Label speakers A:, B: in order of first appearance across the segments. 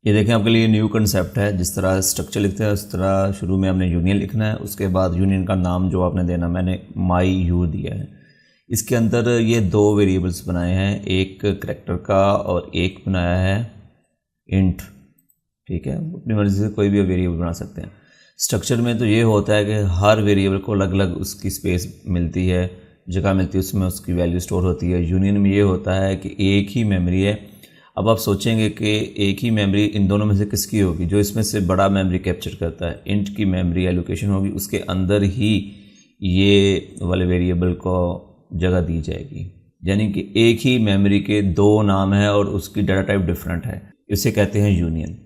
A: ये देखें आपके लिए न्यू कंसेप्ट है। जिस तरह स्ट्रक्चर लिखते हैं उस तरह शुरू में हमने यूनियन लिखना है, उसके बाद यूनियन का नाम जो आपने देना, मैंने माई यू दिया है। इसके अंदर ये दो वेरिएबल्स बनाए हैं, एक करैक्टर का और एक बनाया है इंट। ठीक है, अपनी मर्ज़ी से कोई भी वेरिएबल बना सकते हैं। स्ट्रक्चर में तो ये होता है कि हर वेरिएबल को अलग अलग उसकी स्पेस मिलती है, जगह मिलती है, उसमें उसकी वैल्यू स्टोर होती है। यूनियन में ये होता है कि एक ही मेमोरी है। अब आप सोचेंगे कि एक ही मेमोरी इन दोनों में से किसकी होगी, जो इसमें से बड़ा मेमोरी कैप्चर करता है। इंट की मेमोरी एलोकेशन होगी, उसके अंदर ही ये वाले वेरिएबल को जगह दी जाएगी। यानी कि एक ही मेमोरी के दो नाम है और उसकी डाटा टाइप डिफरेंट है, इसे कहते हैं यूनियन।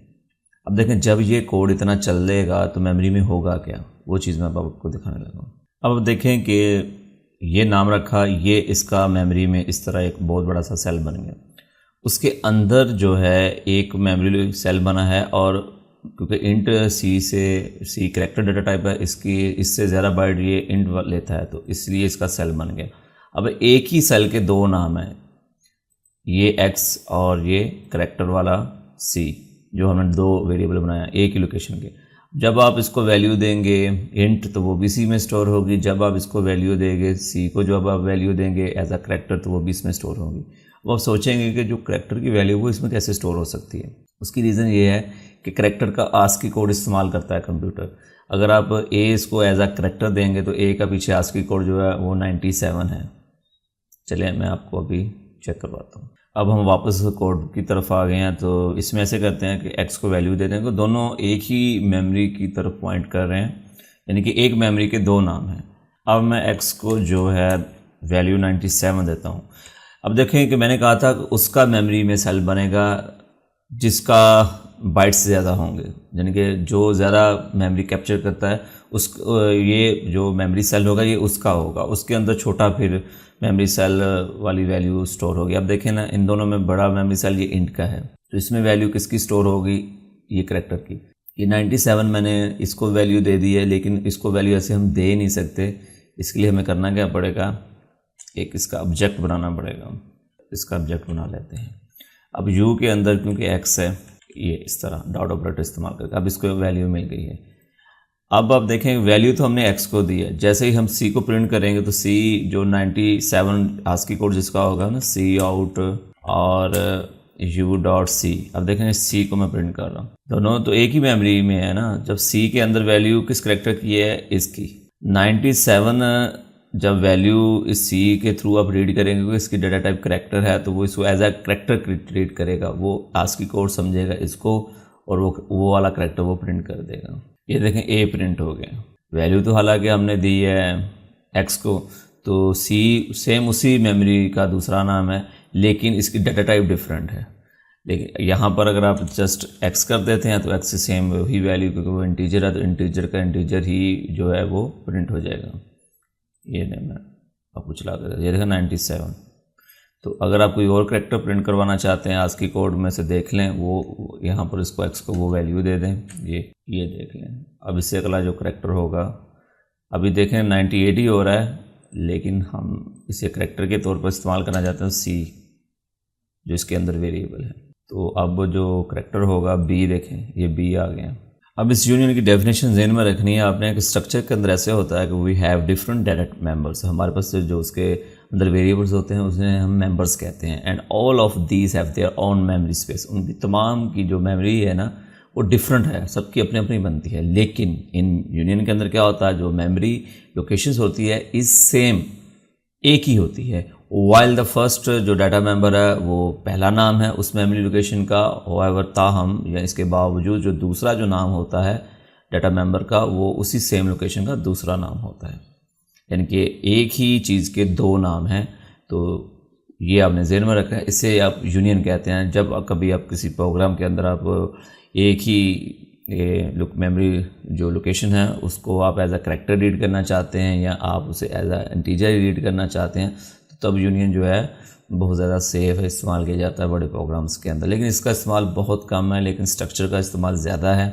A: अब देखें जब ये कोड इतना चलेगा तो मेमोरी में होगा क्या, वो चीज़ मैं आपको दिखाने लगा हूँ। अब देखें कि ये नाम रखा, ये इसका मेमोरी में इस तरह एक बहुत बड़ा सा सेल बन गया। उसके अंदर जो है एक मेमोरी सेल बना है, और क्योंकि इंट सी करैक्टर डाटा टाइप है, इससे ज़्यादा बाइट ये इंट लेता है, तो इसलिए इसका सेल बन गया। अब एक ही सेल के दो नाम है, ये एक्स और ये करैक्टर वाला सी, जो हमने दो वेरिएबल बनाया एक ही लोकेशन के। जब आप इसको वैल्यू देंगे इंट तो वो भी सी में स्टोर होगी, जब आप इसको वैल्यू देंगे सी को, जब आप वैल्यू देंगे एज अ करैक्टर तो वो भी इसमें स्टोर होगी। अब आप सोचेंगे कि जो करैक्टर की वैल्यू वो इसमें कैसे स्टोर हो सकती है। उसकी रीज़न ये है कि करैक्टर का आस्की कोड इस्तेमाल करता है कंप्यूटर। अगर आप ए इसको एज अ करैक्टर देंगे तो ए का पीछे आस्की कोड जो है वो 97 है। चलिए मैं आपको अभी चेक करवाता हूँ। अब हम वापस कोड की तरफ आ गए हैं, तो इसमें ऐसे करते हैं कि एक्स को वैल्यू दे दें, तो दोनों एक ही मेमोरी की तरफ पॉइंट कर रहे हैं, यानी कि एक मेमोरी के दो नाम हैं। अब मैं एक्स को जो है वैल्यू 97 देता हूँ। अब देखें कि मैंने कहा था कि उसका मेमोरी में सेल बनेगा जिसका बाइट्स ज़्यादा होंगे, यानी कि जो ज़्यादा मेमोरी कैप्चर करता है ये जो मेमोरी सेल होगा ये उसका होगा, उसके अंदर छोटा फिर मेमोरी सेल वाली वैल्यू स्टोर होगी। अब देखें ना, इन दोनों में बड़ा मेमोरी सेल ये इंट का है, तो इसमें वैल्यू किसकी स्टोर होगी, ये करैक्टर की। ये 97 मैंने इसको वैल्यू दे दी है, लेकिन इसको वैल्यू ऐसे हम दे नहीं सकते। इसके लिए हमें करना क्या पड़ेगा, एक इसका ऑब्जेक्ट बनाना पड़ेगा। इसका ऑब्जेक्ट बना लेते हैं। अब यू के अंदर क्योंकि एक्स है, ये इस तरह डॉट ऑपरेटर इस्तेमाल करके अब इसको वैल्यू मिल गई है। अब आप देखें वैल्यू तो हमने एक्स को दी है, जैसे ही हम सी को प्रिंट करेंगे तो सी जो 97 आस्की कोड जिसका होगा ना, सी आउट और यू डॉट सी। अब देखें सी को मैं प्रिंट कर रहा हूँ, दोनों तो एक ही मेमोरी में है ना। जब सी के अंदर वैल्यू किस करैक्टर की है, इसकी 97, जब वैल्यू इस सी के थ्रू आप रीड करेंगे क्योंकि इसकी डाटा टाइप करैक्टर है, तो वो इसको एज अ करैक्टर ट्रीट करेगा, वो आस्की कोड समझेगा इसको और वो वाला करैक्टर वो प्रिंट कर देगा। ये देखें ए प्रिंट हो गया। वैल्यू तो हालांकि हमने दी है एक्स को, तो सी सेम उसी मेमोरी का दूसरा नाम है, लेकिन इसकी डाटा टाइप डिफरेंट है। लेकिन यहाँ पर अगर आप जस्ट एक्स कर देते हैं तो एक्स से सेम वही वैल्यू, क्योंकि वो इंटीजर है तो इंटीजर का इंटीजर ही जो है वो प्रिंट हो जाएगा। ये नहीं, मैं आपको चला देता, ये देखा 97। तो अगर आप कोई और करैक्टर प्रिंट करवाना चाहते हैं आस्की कोड में से देख लें, वो यहाँ पर इसको एक्स को वो वैल्यू दे दें, ये देख लें। अब इससे अगला जो करैक्टर होगा, अभी देखें 98 ही हो रहा है, लेकिन हम इसे करैक्टर के तौर पर इस्तेमाल करना चाहते हैं सी, जो इसके अंदर वेरिएबल है। तो अब जो करैक्टर होगा बी, देखें ये बी आ गया। अब इस यूनियन की डेफिनेशन ज़हन में रखनी है आपने कि स्ट्रक्चर के अंदर ऐसे होता है कि we have different data members. हमारे पास जो उसके अंदर वेरिएबल्स होते हैं उन्हें हम मेंबर्स कहते हैं, and all of these have their own memory space. उनकी तमाम की जो मेमोरी है ना वो डिफरेंट है, सबकी अपनी अपनी बनती है। लेकिन इन यूनियन के अंदर क्या होता है, जो मेमोरी लोकेशंस होती है इस सेम एक ही होती है, वाइल द फर्स्ट जो डाटा मेंबर है वो पहला नाम है उस मेमोरी लोकेशन का। होवेवर ताहम या इसके बावजूद जो दूसरा जो नाम होता है डाटा मेंबर का वो उसी सेम लोकेशन का दूसरा नाम होता है, यानी कि एक ही चीज़ के दो नाम हैं। तो ये आपने ज़हन में रखा है, इसे आप यूनियन कहते हैं। जब कभी आप किसी प्रोग्राम के अंदर आप एक ही मेमोरी जो लोकेशन है उसको आप एज अ करैक्टर रीड करना चाहते हैं या आप उसे एज अ इंटीजर रीड करना चाहते हैं, तो तब यूनियन जो है बहुत ज़्यादा सेफ है, इस्तेमाल किया जाता है बड़े प्रोग्राम्स के अंदर। लेकिन इसका इस्तेमाल बहुत कम है, लेकिन स्ट्रक्चर का इस्तेमाल ज़्यादा है,